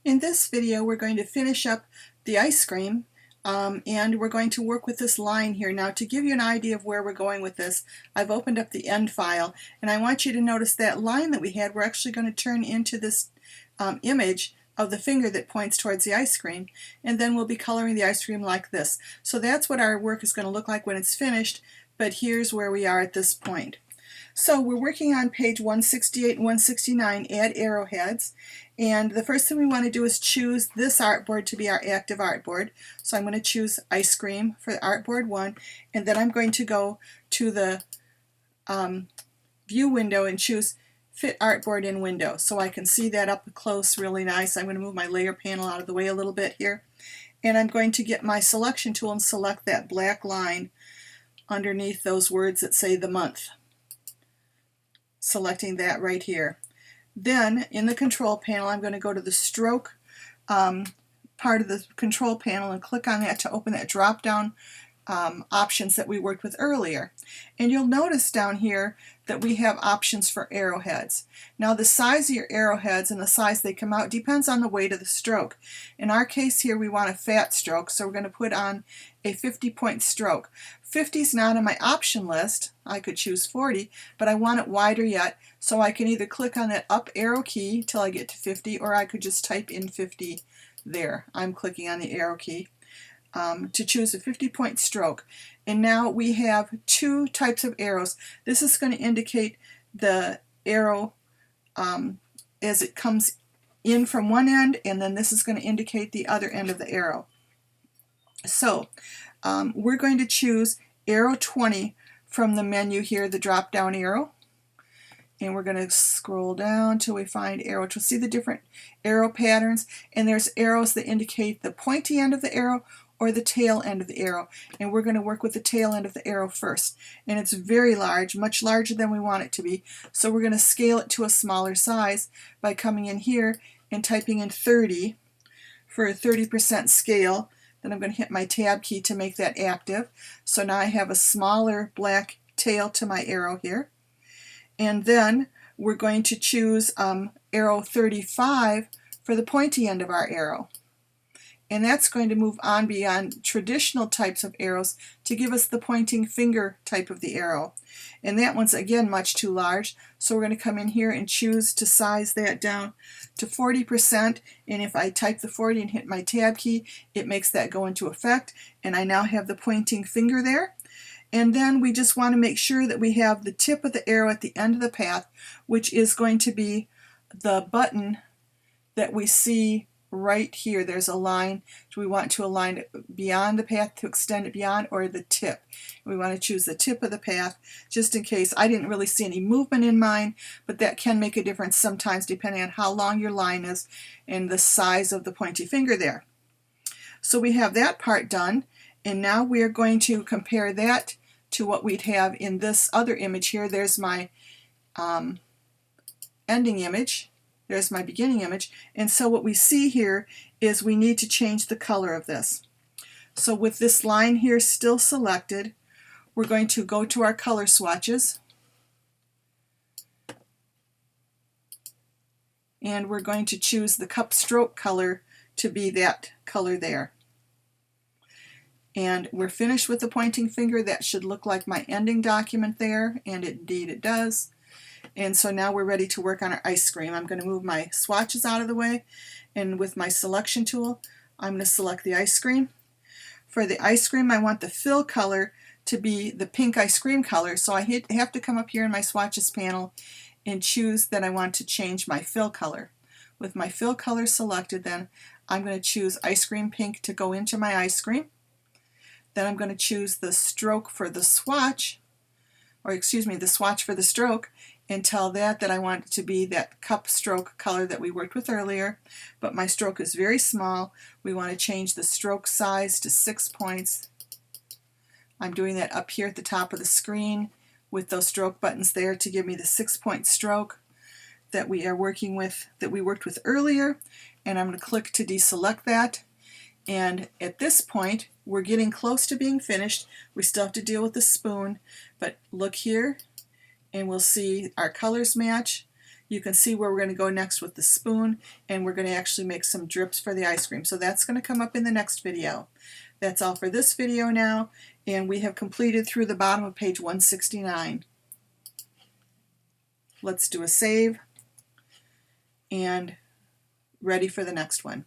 In this video, we're going to finish up the ice cream and we're going to work with this line here. Now, to give you an idea of where we're going with this, I've opened up the end file and I want you to notice that line that we had, we're actually going to turn into this image of the finger that points towards the ice cream, and then we'll be coloring the ice cream like this. So that's what our work is going to look like when it's finished, but here's where we are at this point. So we're working on page 168 and 169, Add Arrowheads, and the first thing we want to do is choose this artboard to be our active artboard. So I'm going to choose Ice Cream for artboard 1, and then I'm going to go to the view window and choose Fit Artboard in Window, so I can see that up close really nice. I'm going to move my layer panel out of the way a little bit here, and I'm going to get my selection tool and select that black line underneath those words that say the month. Selecting that right here. Then in the control panel, I'm going to go to the stroke part of the control panel and click on that to open that drop down options that we worked with earlier. And you'll notice down here that we have options for arrowheads. Now the size of your arrowheads and the size they come out depends on the weight of the stroke. In our case here, we want a fat stroke, so we're going to put on a 50-point stroke. 50 is not on my option list. I could choose 40, but I want it wider yet, so I can either click on that up arrow key till I get to 50, or I could just type in 50 there. I'm clicking on the arrow key to choose a 50-point stroke. And now we have two types of arrows. This is going to indicate the arrow as it comes in from one end, and then this is going to indicate the other end of the arrow. So we're going to choose arrow 20 from the menu here, the drop down arrow, and we're going to scroll down till we find arrow 20. See the different arrow patterns, and there's arrows that indicate the pointy end of the arrow or the tail end of the arrow, and we're going to work with the tail end of the arrow first. And it's very large, much larger than we want it to be, so we're going to scale it to a smaller size by coming in here and typing in 30 for a 30% scale. Then I'm going to hit my tab key to make that active. So now I have a smaller black tail to my arrow here. And then we're going to choose arrow 35 for the pointy end of our arrow. And that's going to move on beyond traditional types of arrows to give us the pointing finger type of the arrow. And that one's again much too large, so we're going to come in here and choose to size that down to 40%, and if I type the 40 and hit my tab key, it makes that go into effect, and I now have the pointing finger there. And then we just want to make sure that we have the tip of the arrow at the end of the path, which is going to be the button that we see right here. There's a line. Do we want to align it beyond the path to extend it beyond, or the tip? We want to choose the tip of the path, just in case. I didn't really see any movement in mine, but that can make a difference sometimes depending on how long your line is and the size of the pointy finger there. So we have that part done, and now we are going to compare that to what we'd have in this other image here. There's my ending image. There's my beginning image, and so what we see here is we need to change the color of this. So with this line here still selected, we're going to go to our color swatches, and we're going to choose the cup stroke color to be that color there. And we're finished with the pointing finger. That should look like my ending document there, and indeed it does. And so now we're ready to work on our ice cream. I'm going to move my swatches out of the way, and with my selection tool, I'm going to select the ice cream. For the ice cream, I want the fill color to be the pink ice cream color, so I have to come up here in my swatches panel and choose that I want to change my fill color. With my fill color selected, then I'm going to choose ice cream pink to go into my ice cream. Then I'm going to choose the stroke for the swatch, or excuse me, the swatch for the stroke, and tell that I want it to be that cup stroke color that we worked with earlier, but my stroke is very small. We want to change the stroke size to 6 points. I'm doing that up here at the top of the screen with those stroke buttons there to give me the 6-point stroke that we are working with, that we worked with earlier, and I'm going to click to deselect that. And at this point, we're getting close to being finished. We still have to deal with the spoon, but look here, and we'll see our colors match. You can see where we're going to go next with the spoon, and we're going to actually make some drips for the ice cream. So that's going to come up in the next video. That's all for this video now, and we have completed through the bottom of page 169. Let's do a save, and ready for the next one.